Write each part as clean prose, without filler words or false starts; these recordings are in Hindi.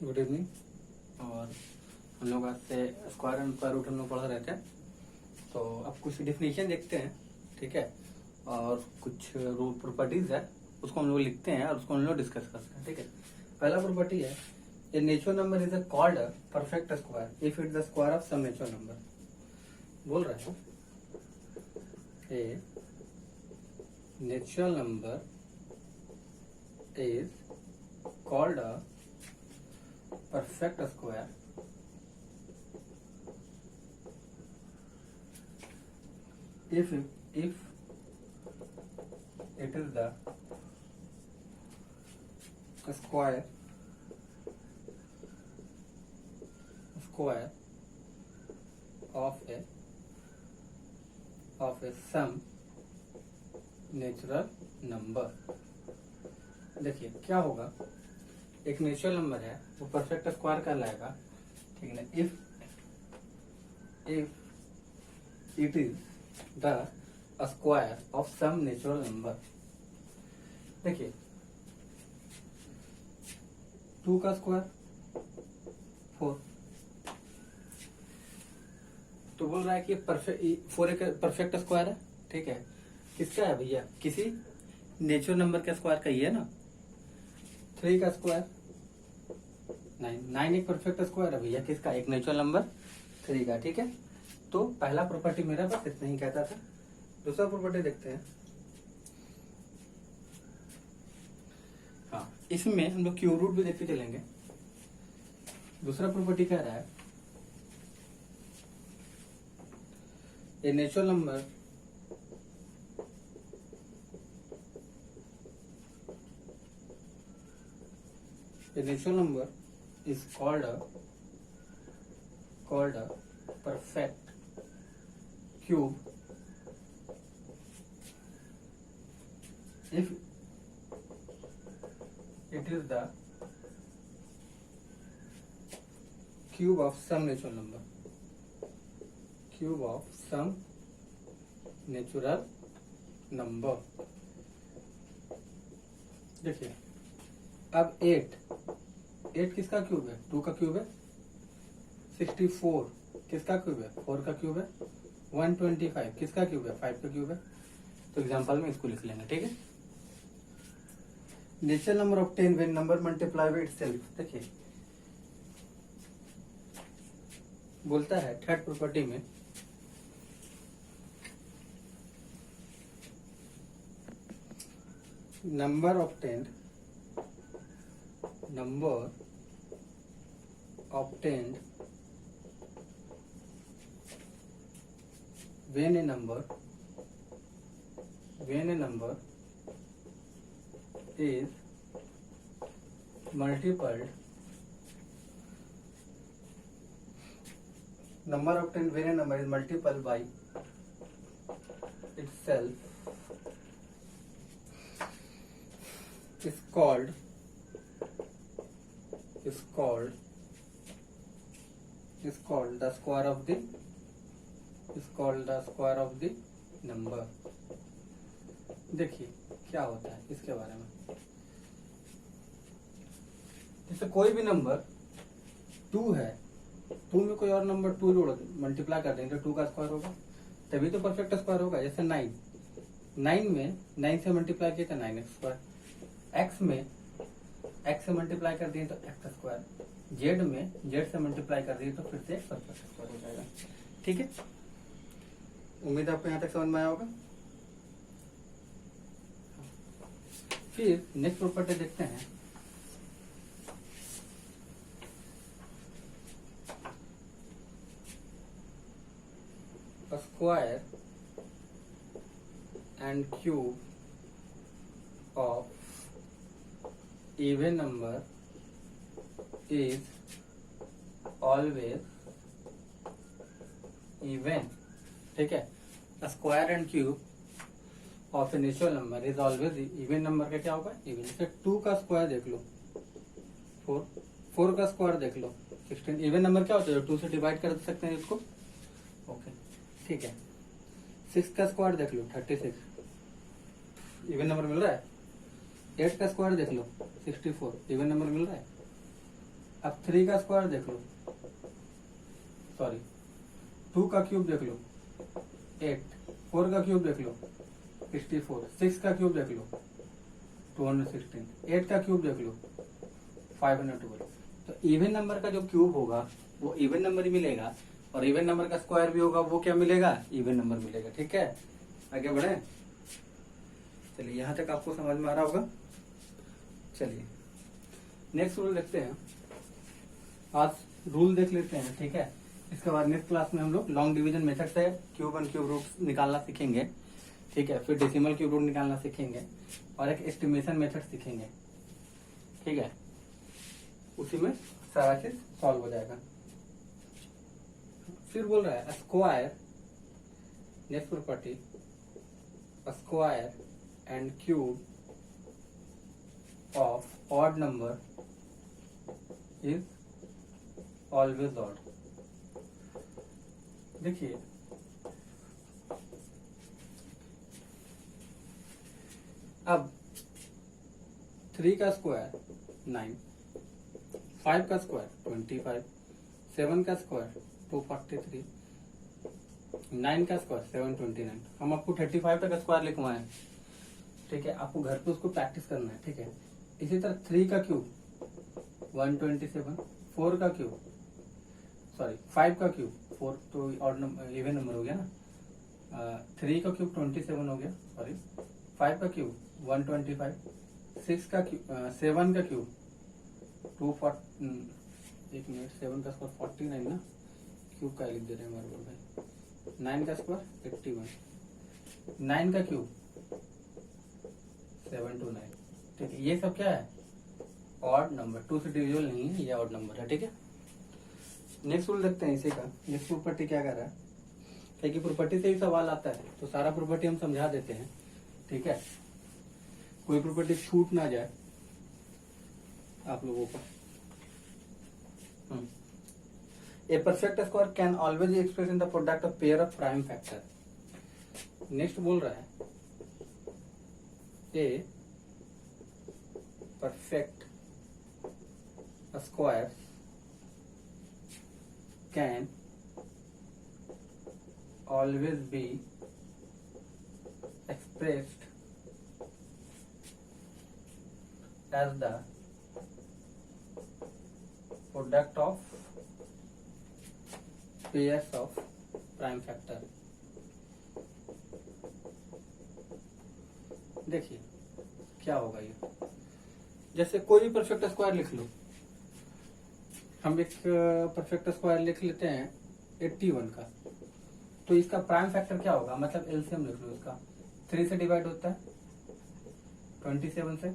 Good evening. और हम लोग आज से स्क्वायर एंड स्क्वायर रूट हम लोग पढ़ रहे थे, तो अब कुछ डिफिनेशन देखते हैं, ठीक है। और कुछ रूट प्रॉपर्टीज है, उसको हम लोग लिखते हैं और उसको हम लोग डिस्कस करते हैं, ठीक है। पहला प्रॉपर्टी है, a natural number is called perfect square if it the square of some natural number. बोल रहे हैं a natural number is called a perfect square if it is the square of a some natural number. देखिए क्या होगा, एक नेचुरल नंबर है वो परफेक्ट स्क्वायर कहलाएगा, ठीक है ना। If it is the square of some natural number. देखिए 2 का स्क्वायर 4, तो बोल रहा है कि 4 एक परफेक्ट स्क्वायर है, ठीक है। किसका है भैया? किसी नेचुरल नंबर के स्क्वायर का ही है ना। 3 का स्क्वायर 9 एक परफेक्ट स्क्वायर है भैया, किसका? एक नेचुरल नंबर 3 का, ठीक है। तो पहला प्रॉपर्टी मेरा बस इतना ही कहता था। दूसरा प्रॉपर्टी देखते हैं। हाँ, इसमें हम लोग क्यूब रूट भी देखते चलेंगे। दूसरा प्रॉपर्टी कह रहा है, a natural number a natural number is called a perfect cube if it is the cube of some natural number, देखिए अब 8 किसका क्यूब है? 2 का क्यूब है। 64 किसका क्यूब है? 4 का क्यूब है। 125 किसका क्यूब है? 5 का क्यूब है। तो एग्जांपल में इसको लिख लेंगे, ठीक है। Natural number obtain when number multiply by itself. देखिए बोलता है थर्ड प्रॉपर्टी में, number obtained when a number is multiplied, number obtained when a number is multiplied by itself is called the square of the number। देखिए क्या होता है इसके बारे में। जैसे कोई भी नंबर 2 है, 2 में कोई और नंबर 2 जोड़ मल्टीप्लाई कर देंगे तो 2 का स्क्वायर होगा, तभी तो परफेक्ट स्क्वायर होगा। जैसे 9 में 9 से मल्टीप्लाई किया तो 9x स्क्वायर, x में x से मल्टीप्लाई कर दिए तो x स्क्वायर, z में z से मल्टीप्लाई कर दिए तो फिर से परफेक्ट स्क्वायर हो जाएगा, ठीक है। उम्मीद आपको यहाँ तक समझ में आया होगा। फिर नेक्स्ट प्रॉपर्टी देखते हैं। Square and cube of even number is always even, ठीक है। Square and cube of A natural number is always even number का क्या होगा? इवन। जैसे 2 का स्क्वायर देख लो 4 का स्क्वायर देख लो 16। इवन नंबर क्या होता है? 2 से डिवाइड कर सकते हैं इसको, ओके, ठीक है। 6 का स्क्वायर देख लो 36, इवन नंबर मिल रहा है। 8 का स्क्वायर देख लो 64, इवन नंबर मिल रहा है। अब 3 का स्क्वायर देख लो, सॉरी 2 का क्यूब देख लो 8, 4 का क्यूब देख लो 64, 6 का क्यूब देख लो 216, 8 का क्यूब देख लो 512। तो इवन नंबर का जो क्यूब होगा वो इवन नंबर ही मिलेगा, और इवन नंबर का स्क्वायर भी होगा वो क्या मिलेगा, इवन नंबर मिलेगा। ठीक है, आगे बढ़े। चलिए यहाँ तक आपको समझ में आ रहा होगा। चलिए नेक्स्ट रूल देखते हैं, आज रूल देख लेते हैं। ठीक है, इसके बाद नेक्स्ट क्लास में हम लोग लॉन्ग डिवीजन मेथड से क्यूब एंड क्यूब रूट निकालना सीखेंगे। ठीक है, फिर डेसिमल क्यूब रूट निकालना सीखेंगे और एक एस्टिमेशन मेथड सीखेंगे। ठीक है, उसी में सारा चीज सॉल्व हो जाएगा। फिर बोल रहा है square, next property, square and cube of odd number is always odd. देखिए अब 3 का स्क्वायर 9, 5 का स्क्वायर 25, 7 का स्क्वायर 243, 9 का स्क्वायर 729। हम आपको 35 तक स्क्वायर लिखवाए। ठीक है, आपको घर पे उसको प्रैक्टिस करना है। ठीक है, इसी तरह 3 का क्यूब 127, 4 का क्यूब सॉरी 5 का क्यूब 4 तो ऑड नंबर इवन नंबर हो गया ना, 3 का क्यूब 27 हो गया, सॉरी 5 का क्यूब 125, 6 का क्यूब 7 का क्यूब 240, एक मिनट 7 का स्क्वायर 49 ना, क्यूब का लिख दे रहे हैं हमारे को भाई। 9 का स्क्वायर 81, 9 का क्यूब 729। ठीक है, ये सब क्या है, ऑड नंबर, 2 से डिविजिबल नहीं है, ये ऑड नंबर है। ठीक है, नेक्स्ट रूल देखते हैं इसी का। नेक्स्ट प्रॉपर्टी क्या कर रहा है, क्योंकि प्रॉपर्टी से ही सवाल आता है तो सारा प्रॉपर्टी हम समझा देते हैं। ठीक है, कोई प्रॉपर्टी छूट ना जाए आप लोगों को। A perfect square can always express in the product of pair of prime factor. Next बोल रहा है a perfect square can always be expressed as the product of pairs of prime factor। देखिए क्या होगा ये, जैसे कोई भी परफेक्ट स्क्वायर लिख लो। हम एक परफेक्ट स्क्वायर लिख लेते हैं 81 का, तो इसका प्राइम फैक्टर क्या होगा, मतलब एलसीएम लिख लो इसका। 3 से डिवाइड होता है, 27 से,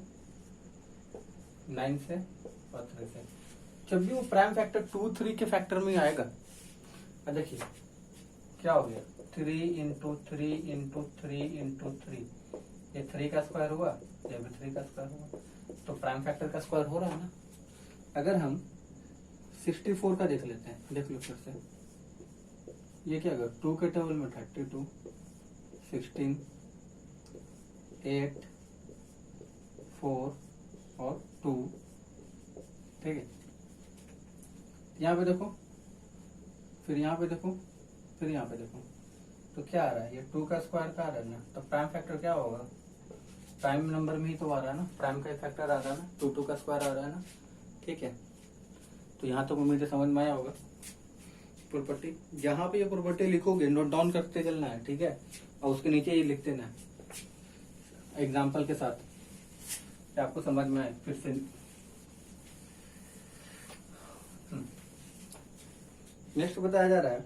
9 से और 3 से। जब भी वो प्राइम फैक्टर 2, 3 के फैक्टर में आएगा, अब देखिए क्या हो गया, 3 इंटू 3 इंटू 3 इंटू 3, ये 3 का स्क्वायर हुआ, ये भी 3 का स्क्वायर हुआ, तो प्राइम फैक्टर का स्क्वायर हो रहा है ना। अगर हम 64 का देख लेते हैं, देख लो फिर से, ये क्या होगा, 2 के टेबल में 32, 16, 8, 4 और 2। ठीक है, यहाँ पे देखो, फिर यहाँ पे देखो, फिर यहाँ पे देखो, तो क्या आ रहा है, ये 2 का स्क्वायर का आ रहा है ना, तो प्राइम फैक्टर क्या होगा, प्राइम नंबर में ही तो आ रहा है ना, प्राइम का फैक्टर आ रहा है ना, 2 का स्क्वायर आ रहा है ना। ठीक है, तो यहाँ तक उम्मीद समझ में आया होगा। प्रॉपर्टी, जहां पे ये प्रॉपर्टी लिखोगे नोट डाउन करते चलना है। ठीक है, और उसके नीचे ये लिख देना है एग्जाम्पल के साथ, कि आपको समझ में आए। फिर से नेक्स्ट बताया जा रहा है,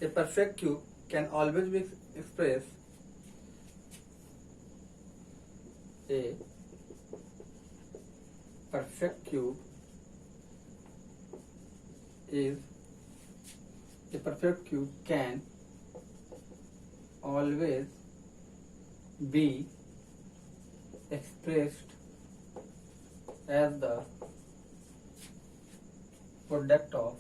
a perfect cube can always be express a perfect cube is a perfect cube can always be expressed as the product of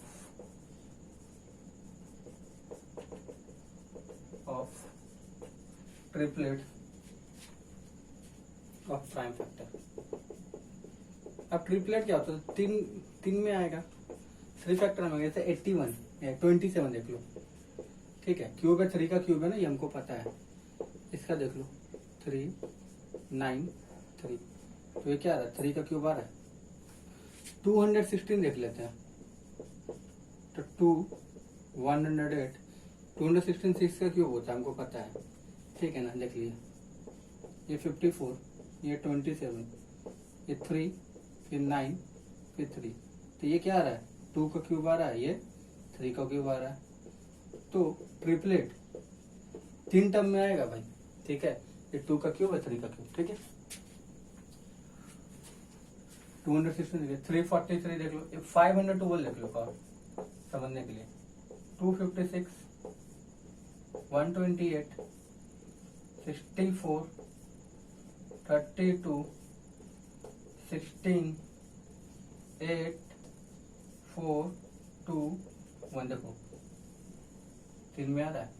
triplets of prime factor. अब ट्रिपलेट क्या होता है, तीन में आएगा, थ्री फैक्टर में जैसे 81 27 देख लो, ठीक है, क्यूब है, 3 का क्यूब है ना, ये हमको पता है। इसका देख लो 3 9 3, तो ये क्या आ रहा है, 3 का क्यूब आ रहा है। 216 देख लेते हैं, तो 108 216 6 का क्यूब होता है, हमको पता है, ठीक है ना। देख लिए ये 54, ये 27, ये 3, फिर 9, फिर 3, तो ये क्या आ रहा है, 2 का क्यूब आ रहा है, ये 3 का क्यूब आ रहा है। तो ट्रिपलेट 3 टर्म में आएगा भाई, ठीक है, ये 2 का क्यूब है, 3 का क्यूब, ठीक है। 216 343 देख लो, 512 देख लो और समझने के लिए, 256 128 64 32 16 8 4 2 1 देखो 3 में आ रहा है।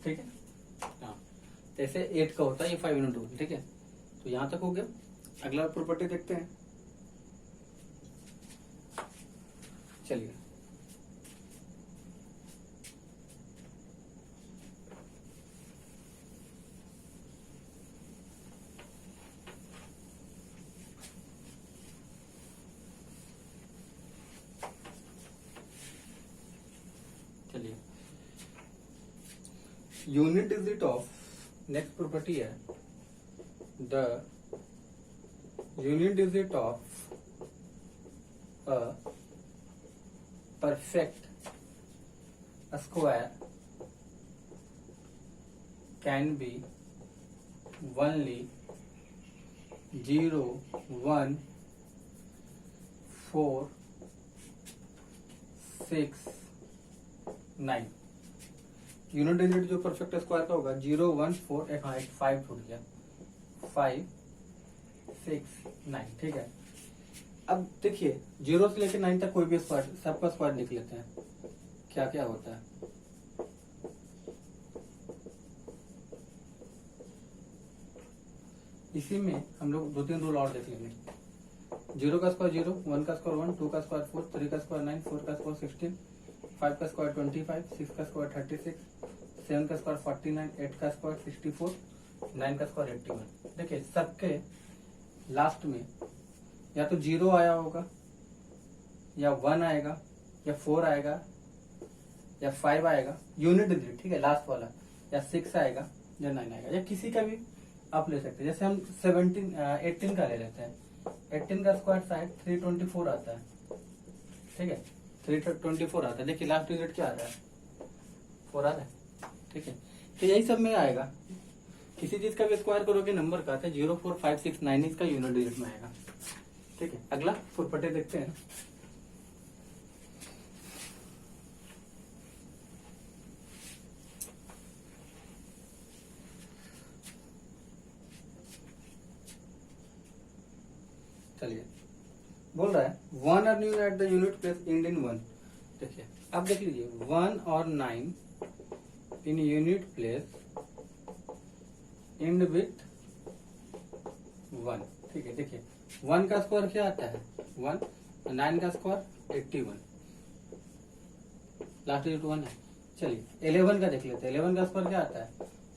ठीक है, हाँ, जैसे 8 का होता है, ये 5×2, ठीक है। तो यहां तक हो गया। अगला प्रॉपर्टी देखते हैं, चलिए। चलिए, unit digit of, next property है, the unit digit of a perfect square can be only 0 1 4 6 9। Unit digit जो परफेक्ट स्क्वायर का होगा 0 1 4, हाँ एक 5 छूट गया, 5 6 9, ठीक है। अब देखिए 0 से लेकर 9 तक कोई भी स्क्वायर, सबका स्क्वायर लिख लेते हैं, क्या क्या होता है। इसी में हम लोग 2-3 रूल और देख लेंगे। 0 का स्क्वायर 0, 1 का स्क्वायर 1, 2 का स्क्वायर 4, 3 का स्क्वायर 9, 4 का स्क्वायर 16, 5 का स्क्वायर 25, 6 का स्क्वायर 36, 7 का स्क्वायर 49, 8 का स्क्वायर 64, 9 का स्क्वायर 81। देखिए सबके लास्ट में या तो 0 आया होगा, या 1 आएगा, या 4 आएगा, या 5 आएगा, यूनिट डिजिट, ठीक है, लास्ट वाला, या 6 आएगा, या 9 आएगा, या किसी का भी आप ले सकते हैं। जैसे हम 18 का ले लेते हैं, 18 का स्क्वायर शायद 324 आता है, ठीक है, 324 आता है। देखिए लास्ट डिजिट क्या आ रहा है, 4 आ रहा है, ठीक है। तो यही सब में आएगा, किसी चीज का भी स्क्वायर करोगे नंबर का, तो 0 4 5 6 9 इसका यूनिट डिजिट में आएगा, ठीक है। अगला प्रॉपर्टी देखते हैं। चलिए, बोल रहा है 1 और 9 at the unit place and in 1। देखिए अब देख लीजिए 1 और 9 in unit place and with 1, ठीक है। देखिए 1 का स्क्वायर क्या आता है 1, 9 का स्क्वायर 81, लास्ट डिजिट 1 है। चलिए 11 का देख लेते हैं, 11 का स्क्वायर क्या आता है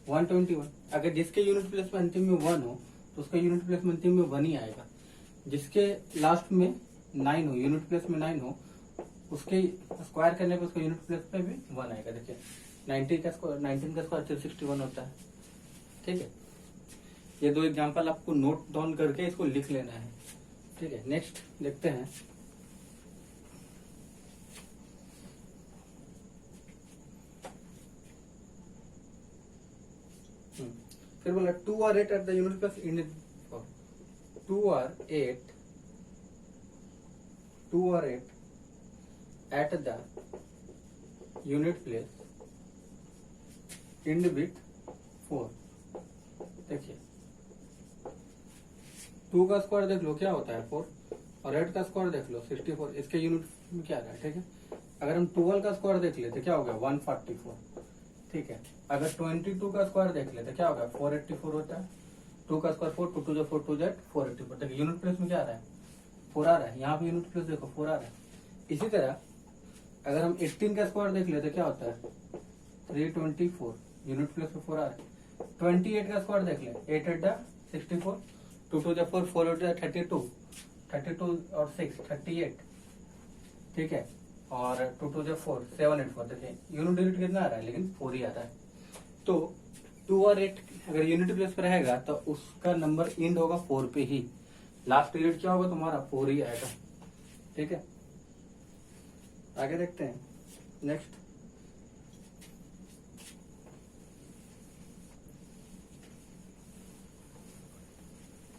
121। अगर जिसके यूनिट प्लेस में अंतिम में 1 हो तो उसका यूनिट प्लेस में अंतिम में 1 ही आएगा। जिसके लास्ट में 9 हो, यूनिट प्लेस में 9 हो, उसके स्क्वायर करने पर उसका यूनिट प्लेस पे भी 1 आएगा। देखिए 19 का स्क्वायर 361 होता है, ठीक है। ये दो एग्जांपल आपको नोट डाउन करके इसको लिख लेना है, ठीक है। नेक्स्ट देखते हैं, फिर बोला 2 और 8 एट द यूनिट प्लेस इन 2 और 8 at the unit place end with 4। देखिए 2 का स्क्वायर देख लो क्या होता है 4, और 8 का स्क्वायर देख लो 64, इसके यूनिट में क्या आ रहा है, ठीक है। अगर हम 12 का स्क्वायर देख लेते क्या हो गया 144, ठीक है। अगर 22 का स्क्वायर देख लेते क्या होगा 484 होता है। 2 का स्क्वायर 4, 2 2 4 2 484। देखिए यूनिट प्लेस में क्या आ रहा है 4 आ रहा है, यहाँ पे यूनिट प्लेस देखो 4 आ रहा है। इसी तरह अगर हम 18 का स्क्वायर देख लेते क्या होता है 324, यूनिट प्लेस में 4 आ रहा है। 28 का स्क्वायर देख ले 8 8 64, 2 2 4 4 8 32, 32 और 6 38, ठीक है। और 2 2 4 7 8 4, देखिए यूनिट डिजिट कितना आ रहा है लेकिन 4 ही आ रहा है। तो 2 और 8 अगर यूनिट प्लेस पर रहेगा तो उसका नंबर इंड होगा 4 पे ही। लास्ट डिजिट क्या होगा तुम्हारा 4 ही आएगा, ठीक है। आगे देखते हैं नेक्स्ट।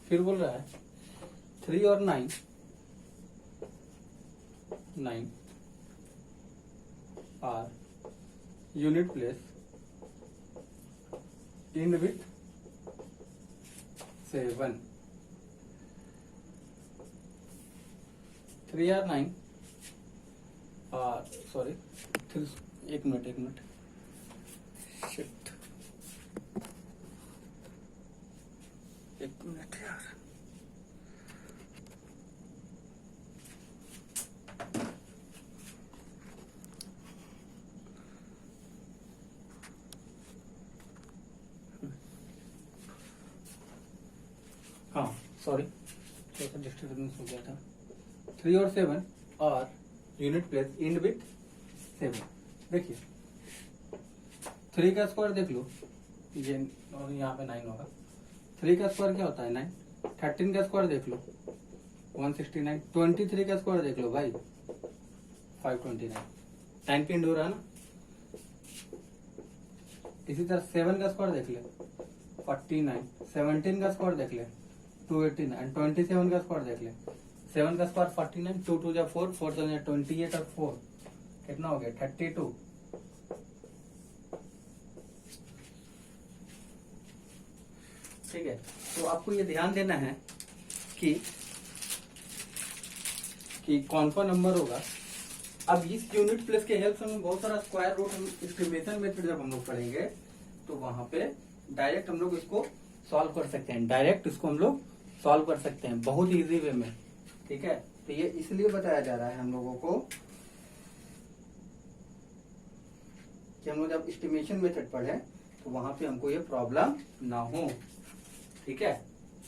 फिर बोल रहा है 3 और 9 are unit place in with 7। 3 और 9 सॉरी, एक मिनट शिट, एक मिनट यार। हाँ सॉरी, थोड़ा सा डिस्टर्बेंस हो गया था। 3 और 7 और यूनिट प्लेस इंड विथ 7। देखिए 3 का स्क्वायर देख लो ये, और यहाँ पे 9 होगा। 3 का स्क्वायर क्या होता है 9। 13 का स्क्वायर देख लो 169। 23 का स्क्वायर देख लो भाई 529। 9 पे इंड हो रहा है ना। इसी तरह 7 का स्क्वायर देख ले 49। 17 का स्क्वायर देख ले 289 एंड 27 का स्क्वायर देख ले 7 का स्क्वायर 49, 2 2 4 4 28 और 4 कितना हो गया 32। ठीक है, तो आपको ये ध्यान देना है कि कौन सा नंबर होगा। अब इस यूनिट प्लेस के हेल्प से हम बहुत सारा स्क्वायर रूट एस्टिमेशन मेथड जब हम लोग पढ़ेंगे तो वहां पे डायरेक्ट हम लोग इसको सॉल्व कर सकते हैं। डायरेक्ट इसको हम लोग सॉल्व कर सकते हैं बहुत इजी वे में, ठीक है। तो ये इसलिए बताया जा रहा है हम लोगों को कि हम लोग जब एस्टिमेशन मेथड पढ़े तो वहां पे हमको ये प्रॉब्लम ना हो, ठीक है।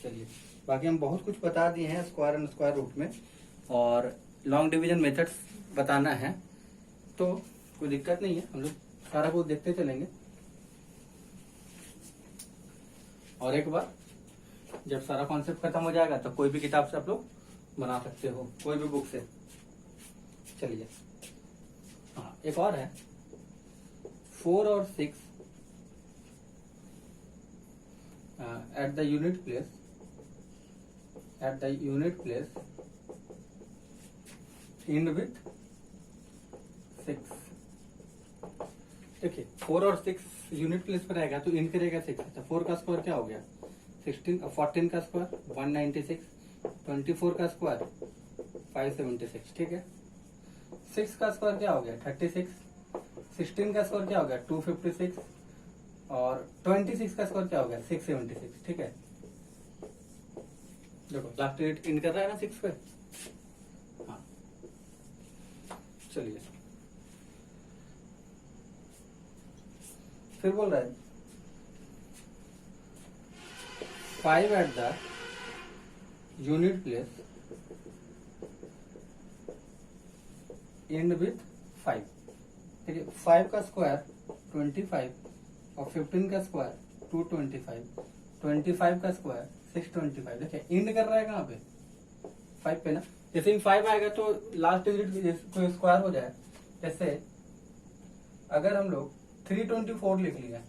चलिए, बाकी हम बहुत कुछ बता दिए हैं स्क्वायर एंड स्क्वायर रूट में, और लॉन्ग डिवीजन मेथड्स बताना है तो कोई दिक्कत नहीं है, हम लोग सारा कुछ देखते चलेंगे। और एक बार जब सारा कॉन्सेप्ट खत्म हो जाएगा तो कोई भी किताब से आप लोग बना सकते हो, कोई भी बुक से। चलिए, हाँ एक और है 4 और 6 at the unit place end with 6। देखिए 4 और 6 यूनिट प्लेस पर रहेगा तो इंड करेगा 6। अच्छा 4 का स्क्वायर क्या हो गया 16, 14 का स्क्वायर 196, 24 का स्क्वायर 576, ठीक है। 6 का स्क्वायर क्या हो गया 36, 16 का स्क्वायर क्या हो गया 256 और 26 का स्क्वायर क्या हो गया 676, ठीक है। देखो लास्ट डिजिट इंड कर रहा है ना 6 पे। हाँ चलिए, फिर बोल रहा है 5 at the unit place and with 5। ठीक है, 5 का स्क्वायर 25 और 15 का स्क्वायर 225, 25 का स्क्वायर 625। देखिए इंड कर रहा है कहाँ पे 5 पे ना। जैसे ही 5 आएगा तो लास्ट डिजिट कोई स्क्वायर हो जाए। जैसे अगर हम लोग 324 लिख लिया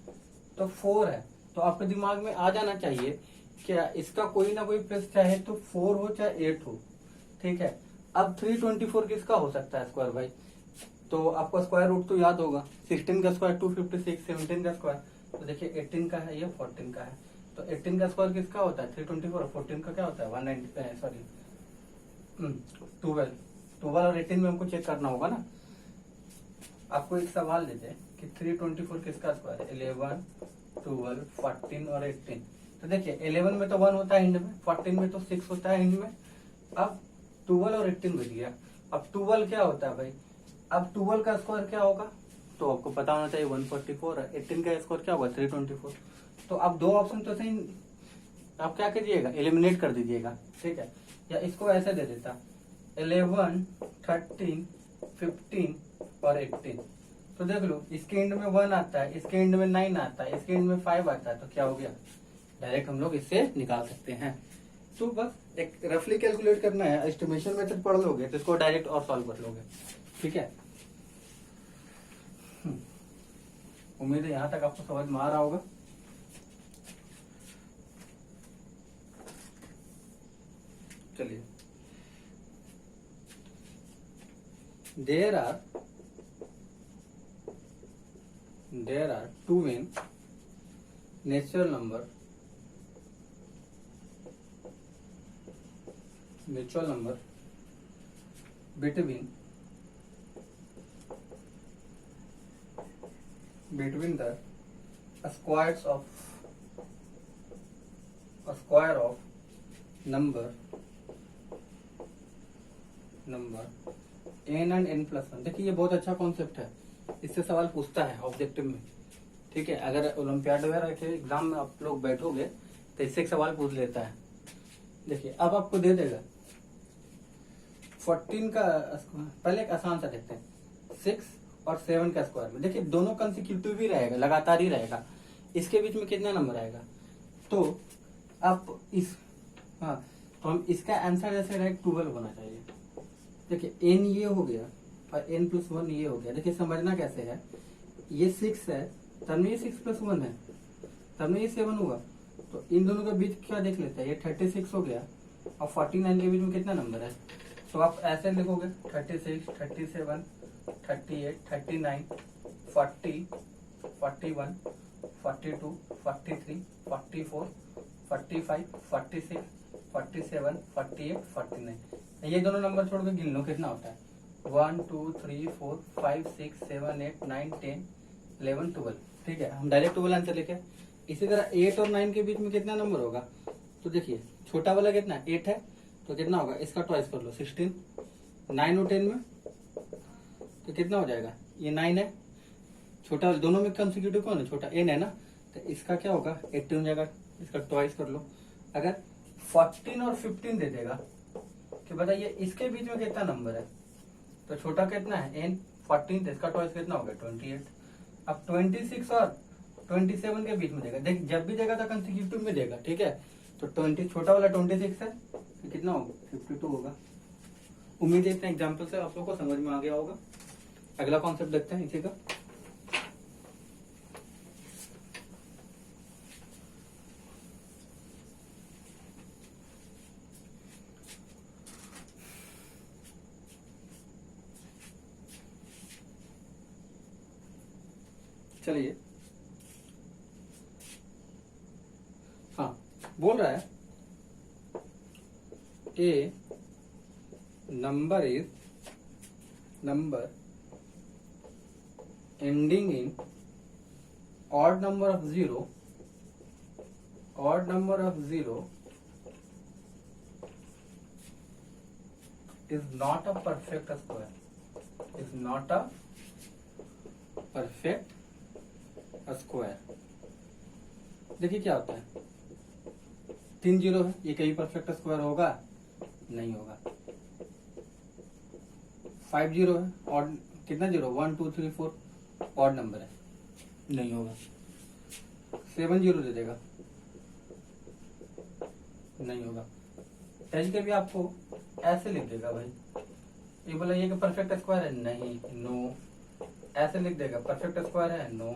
तो 4 है, तो आपके दिमाग में आ जाना चाहिए क्या इसका कोई ना कोई प्लस, चाहे तो 4 हो चाहे 8 हो, ठीक है। अब 324 किसका हो सकता है स्क्वायर भाई, तो आपका स्क्वायर रूट तो याद होगा। 16 का स्क्वायर 256, 17 का स्क्वायर तो देखिए 18 का है, ये 14 का है, तो 18 का स्क्वायर किसका होता है 324 और 14 का क्या होता है 190, सॉरी 12 और 18 में हमको चेक करना होगा ना। आपको एक सवाल देते हैं कि 324 किसका स्क्वायर है, 11, 12, 14 और 18। तो देखिए 11 में तो 1 होता है हिंड में, 14 में तो 6 होता है हिंड में, अब 12 और 18 बच गया। अब 12 क्या होता है भाई, अब 12 का स्क्वायर क्या होगा, तो आपको पता होना चाहिए 144 है। 18 का स्क्वायर क्या होगा 324। तो अब दो ऑप्शन तो सही, आप क्या कीजिएगा एलिमिनेट कर दीजिएगा, ठीक है। या इसको ऐसे दे देता 11, 13, 15 और 18। तो देख लो इसके एंड में 1 आता है, इसके एंड में 9 आता है, इसके एंड में 5 आता है, तो क्या हो गया, डायरेक्ट हम लोग इससे निकाल सकते हैं। तो बस एक रफली कैलकुलेट करना है, एस्टिमेशन मेथड पढ़ लोगे तो इसको डायरेक्ट और सॉल्व कर लोगे, ठीक है। उम्मीद है यहां तक आपको समझ में आ रहा होगा। चलिए, there are two n natural number between the squares of number n and n plus 1। देखिए ये बहुत अच्छा कॉन्सेप्ट है, इससे सवाल पूछता है ऑब्जेक्टिव में, ठीक है। अगर ओलंपियाड वगैरह के एग्जाम में आप लोग बैठोगे तो इससे एक सवाल पूछ लेता है। देखिए अब आपको दे देगा 14 का, पहले एक आसान सा देखते हैं, 6 और 7 का स्क्वायर में। देखिए दोनों कंसेक्यूटिव ही रहेगा, लगातार ही रहेगा, इसके बीच में कितना नंबर आएगा, तो आप इस, हाँ, तो हम इसका आंसर जैसे राइट 12 होना चाहिए। देखिए n ये हो गया और n प्लस 1 ये हो गया। देखिए समझना कैसे है, ये 6 है, तब में ये 6 प्लस 1 है, तब में ये 7 हुआ, तो इन दोनों के बीच क्या देख लेते हैं, ये 36 हो गया और 49 के बीच में कितना नंबर है, तो आप ऐसे लिखोगे 36, 37, 38, 39, 40, 41, 42, 43, 44, 45, 46, 47, 48, 49। ये दोनों नंबर छोड़ के गिन लो कितना होता है, 1, 2, 3, 4, 5, 6, 7, 8, 9, 10, 11, 12। ठीक है, हम डायरेक्ट 12 आंसर लिखे। इसी तरह 8 और 9 के बीच में कितना नंबर होगा, तो देखिए छोटा वाला कितना 8 है, तो कितना होगा, इसका ट्वाइस कर लो 16। 9 और 10 में तो कितना हो जाएगा, ये 9 है, छोटा दोनों में कंसेक्यूटिव कौन है, छोटा n है ना, तो इसका क्या होगा 18 हो जाएगा, इसका ट्वाइस कर लो। अगर 14 और 15 दे देगा कि बताइए इसके बीच में कितना नंबर है, तो छोटा कितना है n, 14, इसका ट्वाइस कितना होगा 28। अब 26 और 27 के बीच में देगा, देख जब भी देगा तो कंसेक्यूटिव में देगा, ठीक है। तो 20 छोटा वाला 26 है, तो कितना होगा 52 होगा। उम्मीद है इतने एग्जाम्पल से आप लोग को समझ में आ गया होगा। अगला कॉन्सेप्ट देखते हैं इसी का। चलिए, हाँ बोल रहा है ए number ending in odd number of zero is not a perfect square, देखिए क्या होता है, 3 जीरो है, ये कहीं परफेक्ट स्क्वायर होगा, नहीं होगा। 5 जीरो है, और कितना जीरो, 1, 2, 3, 4 ऑड नंबर है, नहीं होगा। 7 जीरो दे देगा, नहीं होगा। 10 के भी आपको ऐसे लिख देगा भाई, ये बोला ये परफेक्ट स्क्वायर है, नहीं, नो। ऐसे लिख देगा परफेक्ट स्क्वायर है, नो।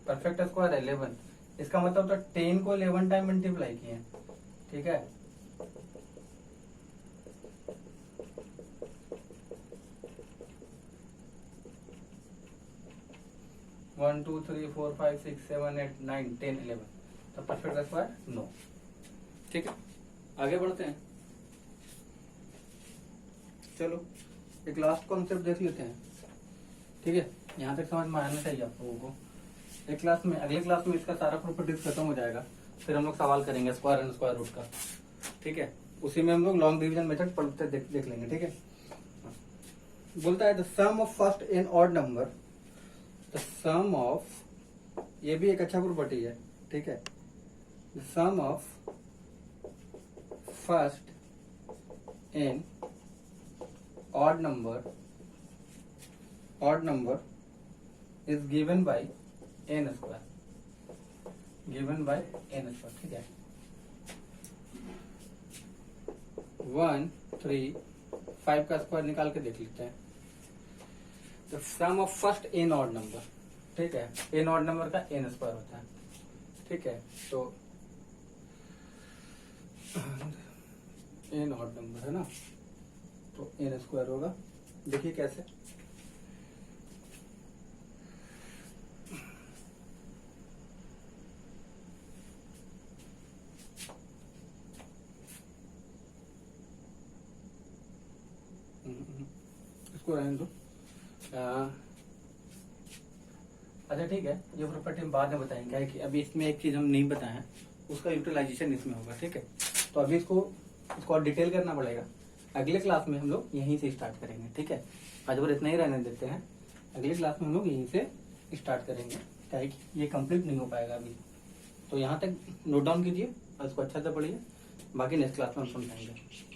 परफेक्ट स्क्वायर है 11, इसका मतलब तो 10 को 11 टाइम मल्टीप्लाई किए, ठीक है। वन, 2, 3, 4, 5, 6, 7, 8, 9, 10, 11, तो परफेक्ट स्क्वायर नो। ठीक है, आगे बढ़ते हैं। चलो एक लास्ट कॉन्सेप्ट देख लेते हैं। ठीक है, यहाँ तक समझ में आना चाहिए आप लोगों को। एक क्लास में, अगले क्लास में इसका सारा प्रॉपर्टीज खत्म हो जाएगा, फिर हम लोग सवाल करेंगे स्क्वायर एंड स्क्वायर रूट का। ठीक है, उसी में हम लोग लॉन्ग डिवीजन मेथड पढ़ते देख लेंगे। ठीक है, बोलता है the sum of first n odd number, the sum of, ये भी एक अच्छा प्रॉपर्टी है। ठीक है, the sum of first n odd number is given by n square, given by n square. ठीक है, 1 3 5 का स्क्वायर निकाल के देख लेते हैं। तो sum of first n odd number, ठीक है, एन ऑड नंबर का एन स्क्वायर होता है। ठीक है, तो एन ऑड नंबर है ना, तो एन स्क्वायर होगा। देखिए कैसे, इसको रहने दो। अच्छा ठीक है, ये प्रॉपर्टी हम बाद में बताएंगे, क्या है कि अभी इसमें एक चीज हम नहीं बताए हैं, उसका यूटिलाइजेशन इसमें होगा। ठीक है, तो अभी इसको और डिटेल करना पड़ेगा। अगले क्लास में हम लोग यहीं से स्टार्ट करेंगे। ठीक है, आज बार इतना ही रहने देते हैं, अगले क्लास में हम लोग यहीं से स्टार्ट करेंगे, क्या है कि ये कंप्लीट नहीं हो पाएगा अभी। तो यहाँ तक नोट डाउन कीजिए और इसको अच्छा से पढ़िए, बाकी नेक्स्ट क्लास में हम समझाएंगे।